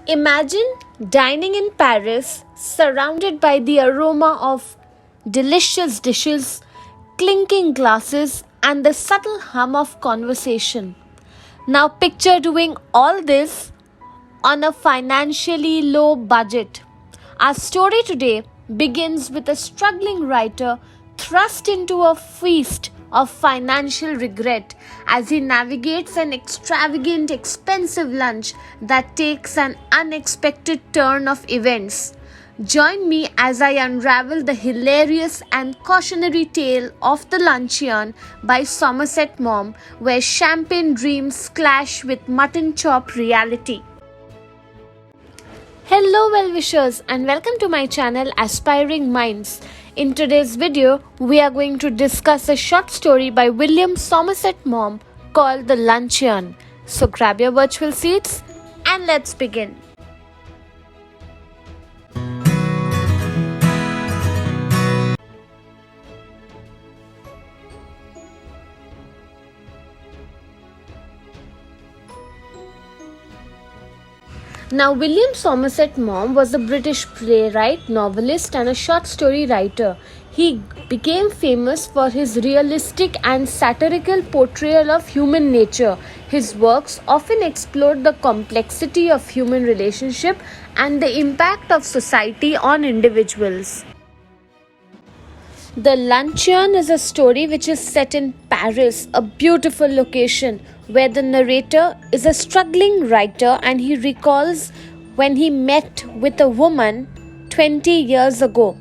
Imagine dining in Paris, surrounded by the aroma of delicious dishes, clinking glasses, and the subtle hum of conversation. Now, picture doing all this on a financially low budget. Our story today begins with a struggling writer thrust into a feast of financial regret as he navigates an extravagant, expensive lunch that takes an unexpected turn of events. Join me as I unravel the hilarious and cautionary tale of the Luncheon by Somerset Maugham, where champagne dreams clash with mutton chop reality. Hello well-wishers and welcome to my channel Aspiring Minds. In today's video, we are going to discuss a short story by William Somerset Maugham called The Luncheon. So grab your virtual seats and let's begin. Now, William Somerset Maugham was a British playwright, novelist, and a short story writer. He became famous for his realistic and satirical portrayal of human nature. His works often explored the complexity of human relationship and the impact of society on individuals. The Luncheon is a story which is set in Paris, a beautiful location where the narrator is a struggling writer and he recalls when he met with a woman 20 years ago.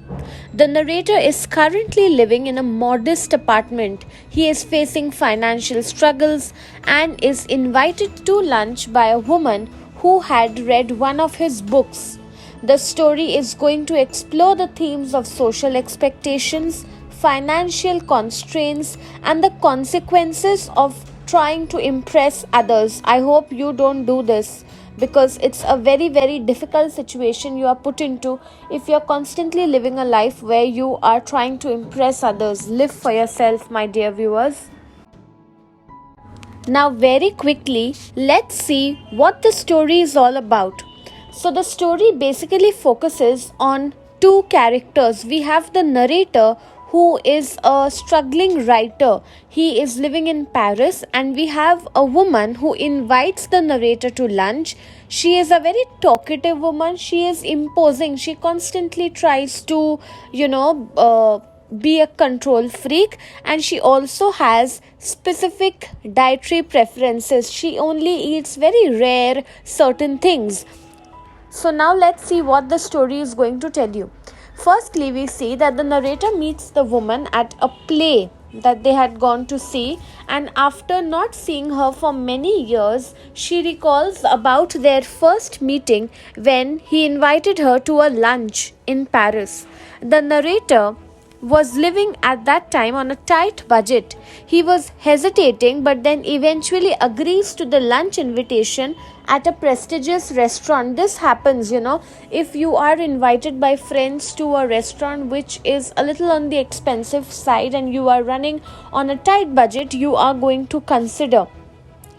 The narrator is currently living in a modest apartment. He is facing financial struggles and is invited to lunch by a woman who had read one of his books. The story is going to explore the themes of social expectations, financial constraints, and the consequences of trying to impress others. I hope you don't do this because it's a very, very difficult situation you are put into if you're constantly living a life where you are trying to impress others. Live for yourself, my dear viewers. Now, very quickly, let's see what the story is all about. So the story basically focuses on two characters. We have the narrator who is a struggling writer. He is living in Paris, and we have a woman who invites the narrator to lunch. She is a very talkative woman. She is imposing. She constantly tries to, be a control freak, and she also has specific dietary preferences. She only eats very rare certain things. So now let's see what the story is going to tell you. Firstly, we see that the narrator meets the woman at a play that they had gone to see, and after not seeing her for many years, she recalls about their first meeting when he invited her to a lunch in Paris. The narrator was living at that time on a tight budget. He was hesitating but then eventually agrees to the lunch invitation at a prestigious restaurant. This happens, if you are invited by friends to a restaurant which is a little on the expensive side and you are running on a tight budget, you are going to consider.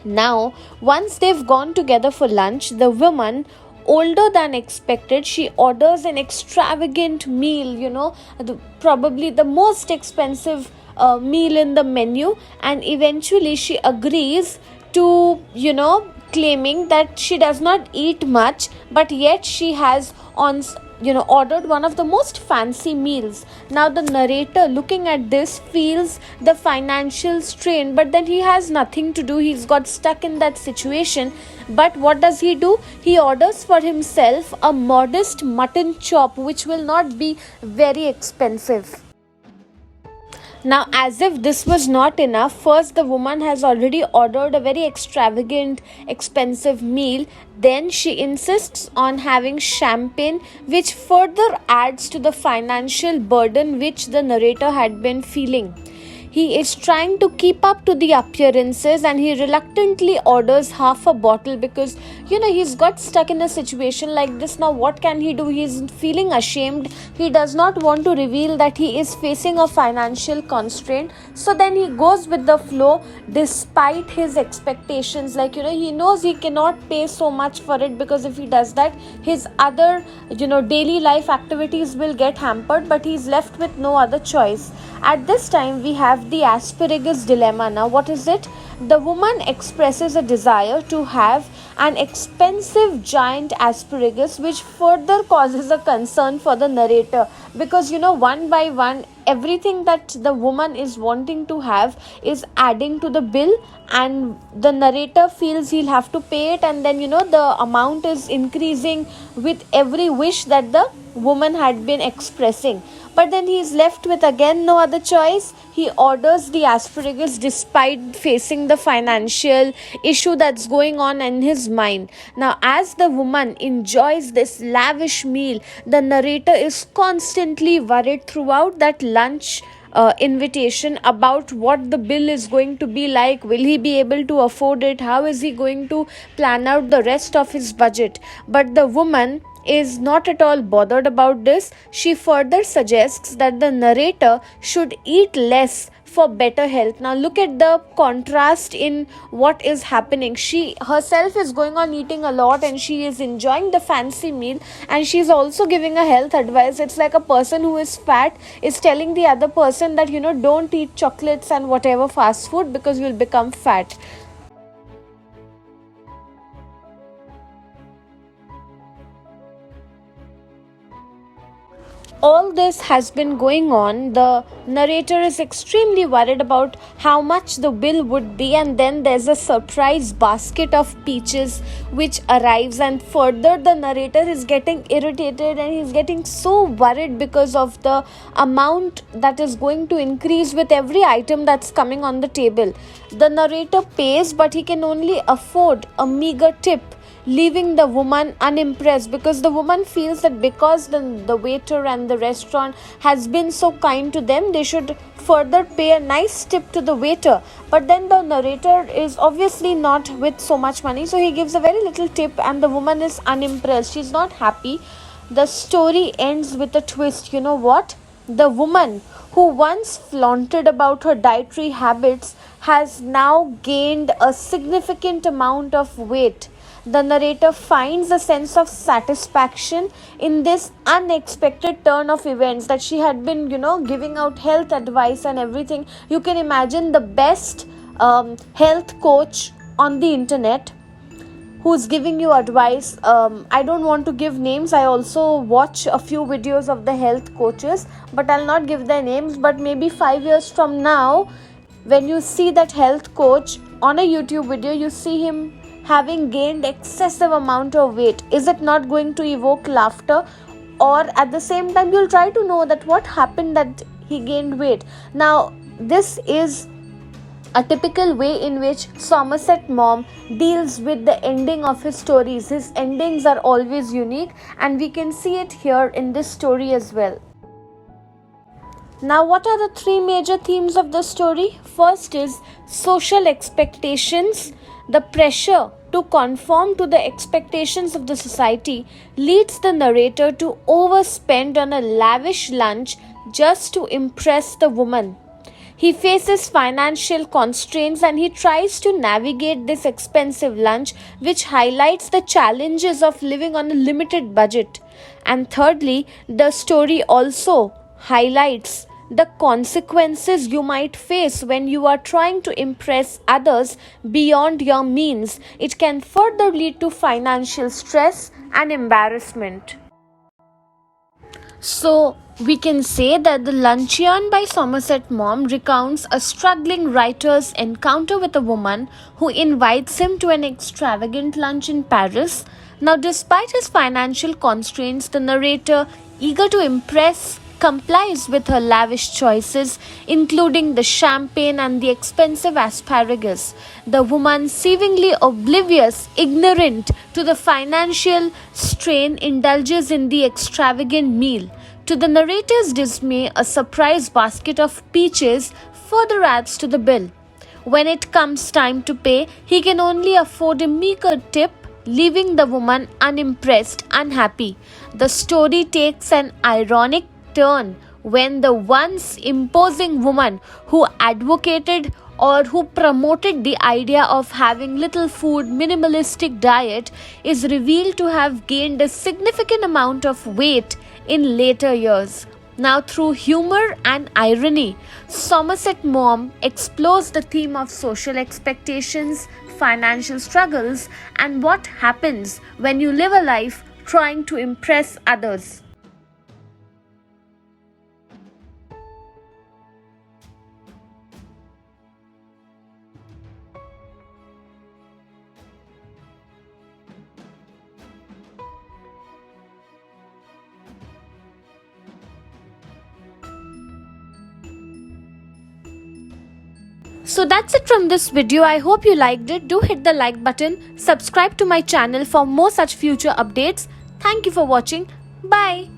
Now, once they've gone together for lunch, the woman, older than expected, she orders an extravagant meal, probably the most expensive meal in the menu, and eventually she agrees to, claiming that she does not eat much, but yet she has ordered one of the most fancy meals. Now the narrator, looking at this, feels the financial strain, but then he has nothing to do. He's got stuck in that situation. But what does he do? He orders for himself a modest mutton chop, which will not be very expensive. Now, as if this was not enough, first the woman has already ordered a very extravagant, expensive meal. Then she insists on having champagne, which further adds to the financial burden which the narrator had been feeling. He is trying to keep up to the appearances and he reluctantly orders half a bottle because he's got stuck in a situation like this. Now what can he do? He's feeling ashamed. He does not want to reveal that he is facing a financial constraint, so then he goes with the flow despite his expectations. Like, he knows he cannot pay so much for it, because if he does that, his other daily life activities will get hampered, but he's left with no other choice. At this time we have the asparagus dilemma. Now what is it? The woman expresses a desire to have an expensive giant asparagus, which further causes a concern for the narrator, because one by one everything that the woman is wanting to have is adding to the bill, and the narrator feels he'll have to pay it, and then the amount is increasing with every wish that the woman had been expressing. But then he is left with again no other choice. He orders the asparagus despite facing the financial issue that's going on in his mind. Now, as the woman enjoys this lavish meal, the narrator is constantly worried throughout that lunch invitation about what the bill is going to be like. Will he be able to afford it? How is he going to plan out the rest of his budget? But the woman is not at all bothered about this. She further suggests that the narrator should eat less for better health. Now look at the contrast in what is happening. She herself is going on eating a lot, and she is enjoying the fancy meal, and she is also giving a health advice. It's like a person who is fat is telling the other person that don't eat chocolates and whatever fast food, because you'll become fat. All this has been going on. The narrator is extremely worried about how much the bill would be, and then there's a surprise basket of peaches which arrives, and further the narrator is getting irritated, and he's getting so worried because of the amount that is going to increase with every item that's coming on the table. The narrator pays, but he can only afford a meager tip, leaving the woman unimpressed, because the woman feels that because the waiter and the restaurant has been so kind to them, they should further pay a nice tip to the waiter. But then the narrator is obviously not with so much money, so he gives a very little tip, and the woman is unimpressed. She's not happy. The story ends with a twist. You know what? The woman who once flaunted about her dietary habits has now gained a significant amount of weight. The narrator finds a sense of satisfaction in this unexpected turn of events, that she had been, giving out health advice and everything. You can imagine the best health coach on the internet who's giving you advice. I don't want to give names. I also watch a few videos of the health coaches, but I'll not give their names. But maybe 5 years from now, when you see that health coach on a YouTube video, you see him having gained excessive amount of weight. Is it not going to evoke laughter? Or at the same time, you'll try to know that what happened that he gained weight. Now, this is a typical way in which Somerset Maugham deals with the ending of his stories. His endings are always unique, and we can see it here in this story as well. Now, what are the three major themes of the story? First is social expectations. The pressure to conform to the expectations of the society leads the narrator to overspend on a lavish lunch just to impress the woman. He faces financial constraints, and he tries to navigate this expensive lunch, which highlights the challenges of living on a limited budget. And thirdly, the story also highlights the consequences you might face when you are trying to impress others beyond your means. It can further lead to financial stress and embarrassment. So, we can say that the Luncheon by Somerset Maugham recounts a struggling writer's encounter with a woman who invites him to an extravagant lunch in Paris. Now, despite his financial constraints, the narrator, eager to impress, complies with her lavish choices, including the champagne and the expensive asparagus. The woman, seemingly oblivious, ignorant to the financial strain, indulges in the extravagant meal. To the narrator's dismay, a surprise basket of peaches further adds to the bill. When it comes time to pay, he can only afford a meager tip, leaving the woman unimpressed, unhappy. The story takes an ironic turn when the once imposing woman who advocated or who promoted the idea of having little food, minimalistic diet is revealed to have gained a significant amount of weight in later years. Now, through humor and irony, Somerset Maugham explores the theme of social expectations, financial struggles, and what happens when you live a life trying to impress others. So that's it from this video. I hope you liked it. Do hit the like button, subscribe to my channel for more such future updates. Thank you for watching. Bye.